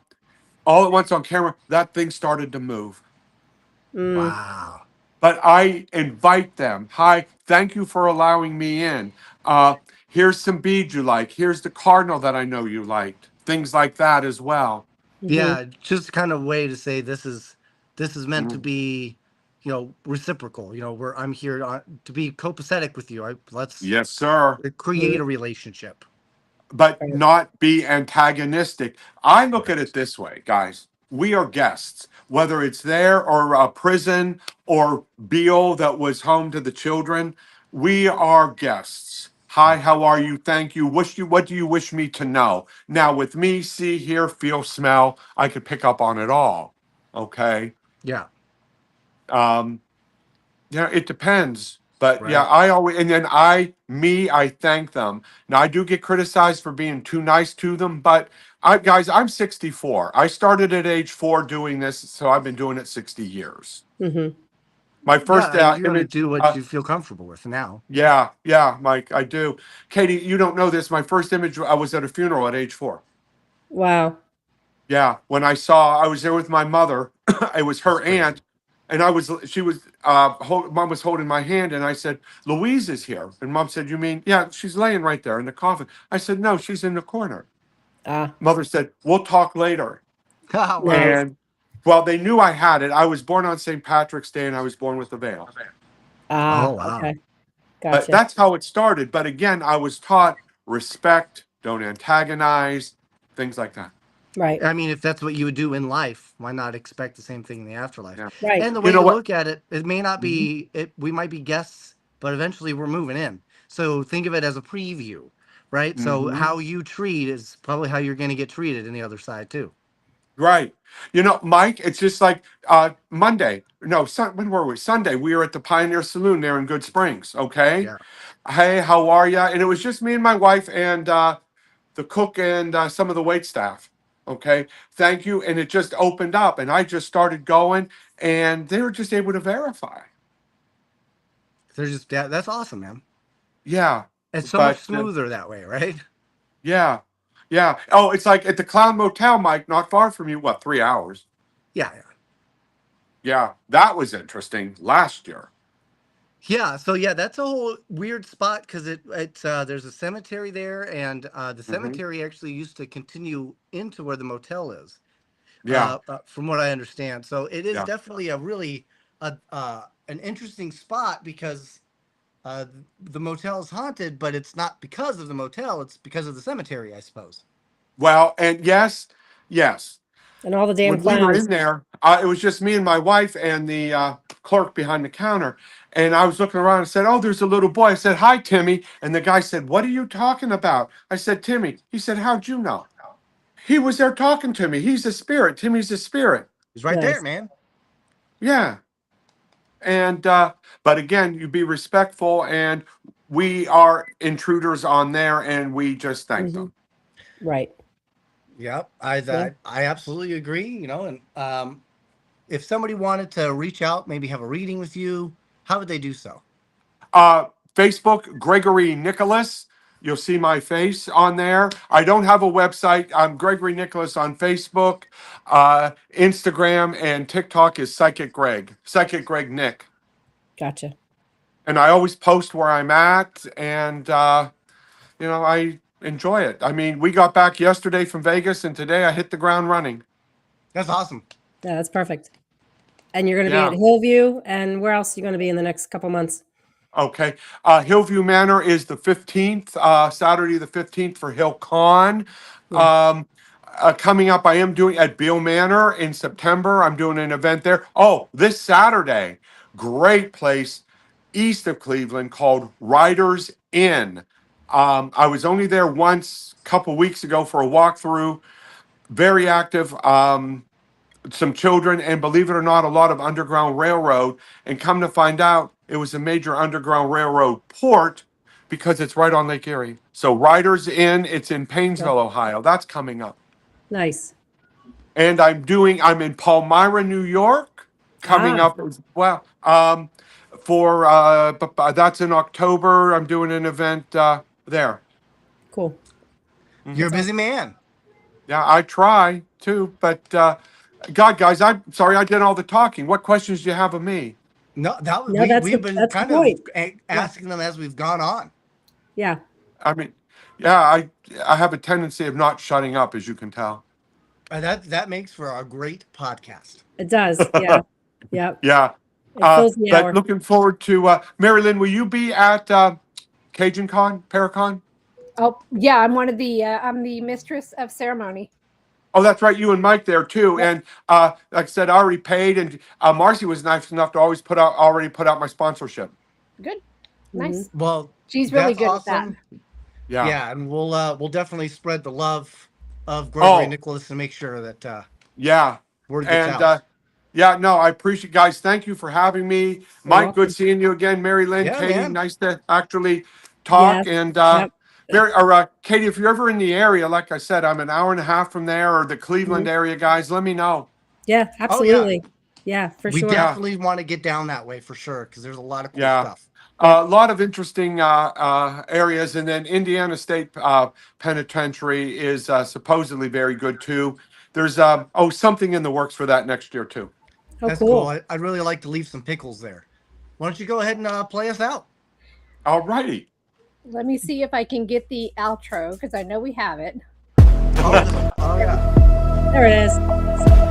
at once on camera, that thing started to move. Wow. But I invite them. Hi, thank you for allowing me in. Here's some beads you like. Here's the cardinal that I know you liked. Things like that as well. Yeah, just kind of way to say this is meant to be, reciprocal. Where I'm here to be copacetic with you. Yes, sir. Create a relationship, but not be antagonistic. I look at it this way, guys. We are guests, whether it's there or a prison or Beale that was home to the children. We are guests. Hi, how are you? Thank you. What do you wish me to know? Now, with me, see, hear, feel, smell, I could pick up on it all. Okay. Yeah. Yeah, it depends. But yeah, I always, and then I thank them. Now I do get criticized for being too nice to them, but guys, I'm 64. I started at age 4 doing this, so I've been doing it 60 years. Mm-hmm. My first you're going to image, do what you feel comfortable with now. Yeah, Mike, I do. Katie, you don't know this. My first image, I was at a funeral at age 4. Wow. Yeah, when I was there with my mother. It was her aunt. And mom was holding my hand, and I said, "Louise is here." And mom said, "You mean?" "Yeah, she's laying right there in the coffin." I said, "No, she's in the corner." Mother said, "We'll talk later." Wow. And they knew I had it. I was born on St. Patrick's Day, and I was born with a veil. Wow. Okay. Gotcha. But that's how it started. But again, I was taught respect, don't antagonize, things like that. Right. I mean, if that's what you would do in life, why not expect the same thing in the afterlife? Yeah. Right. And the way you look at it, it may not be, we might be guests, but eventually we're moving in. So think of it as a preview, right? So how you treat is probably how you're going to get treated in the other side too. Right. Mike, it's just like Monday. No, when were we? Sunday. We were at the Pioneer Saloon there in Good Springs. Okay. Yeah. Hey, how are you? And it was just me and my wife and the cook and some of the wait staff. Okay, thank you. And it just opened up, and I just started going, and they were just able to verify. They're just that's awesome, man. Yeah, It's so much smoother that way, right? Yeah, yeah. Oh, it's like at the Clown Motel, Mike, not far from you. What, 3 hours? Yeah. Yeah, that was interesting last year. Yeah, so yeah, that's a whole weird spot because it's there's a cemetery there, and the cemetery actually used to continue into where the motel is. Yeah, from what I understand. So it is definitely a really an interesting spot because the motel is haunted, but it's not because of the motel; it's because of the cemetery, I suppose. Well, and yes. And all the damn when we were clowns. in there, it was just me and my wife and the clerk behind the counter. And I was looking around and said, "Oh, there's a little boy." I said, "Hi, Timmy." And the guy said, "What are you talking about?" I said, "Timmy." He said, "How'd you know?" He was there talking to me. He's a spirit. Timmy's a spirit. He's right there, man. Yeah. And but again, you be respectful, and we are intruders on there, and we just thank them. Right. Yep, I absolutely agree. You know, and if somebody wanted to reach out, maybe have a reading with you, how would they do so? Facebook, Gregory Nicholas. You'll see my face on there. I don't have a website. I'm Gregory Nicholas on Facebook. Instagram and TikTok is Psychic Greg Nick. Gotcha. And I always post where I'm at, and I enjoy it. I mean, we got back yesterday from Vegas, and today I hit the ground running. That's awesome. Yeah, that's perfect. And you're going to be at Hillview, and where else are you going to be in the next couple months? Okay. Hillview Manor is the 15th, Saturday the 15th for Hill Con. Coming up, I am doing at Beale Manor in September. I'm doing an event there. Oh, this Saturday, great place east of Cleveland called Riders Inn. I was only there once a couple weeks ago for a walkthrough. Very active. Some children, and believe it or not, a lot of Underground Railroad. And come to find out, it was a major Underground Railroad port because it's right on Lake Erie. So Riders Inn, it's in Painesville, Ohio. That's coming up. Nice. And I'm in Palmyra, New York, coming up as well. That's in October. I'm doing an event there. Cool. You're a busy man. Yeah, I try too, but God, guys, I'm sorry I did all the talking. What questions do you have of me? No, we've been kind of asking them as we've gone on. Yeah. I mean, I have a tendency of not shutting up, as you can tell. That makes for a great podcast. It does. Yeah. Yeah. Yeah. It the hour. Looking forward to Mary Lynn. Will you be at Cajun Con, Paracon? Oh yeah, I'm the mistress of ceremony. Oh, that's right. You and Mike there too. Yep. And like I said, I already paid, and Marcy was nice enough to always put out my sponsorship. Good, nice. Well, she's really good awesome. at that. Yeah, and we'll definitely spread the love of Gregory Nicholas and make sure that word gets out. I appreciate it, guys. Thank you for having me. You're Mike, welcome. good seeing you again. Mary Lynn, Katie, man. Nice to actually talk. Yes. And Katie, if you're ever in the area, like I said, I'm an hour and a half from there, or the Cleveland area, guys, let me know. Yeah, absolutely. Yeah, for sure. We definitely want to get down that way for sure, because there's a lot of cool stuff. A lot of interesting areas, and then Indiana State Penitentiary is supposedly very good too. There's something in the works for that next year too. Oh, that's cool. I'd really like to leave some pickles there. Why don't you go ahead and play us out? All righty. Let me see if I can get the outro, because I know we have it. Oh yeah. There it is.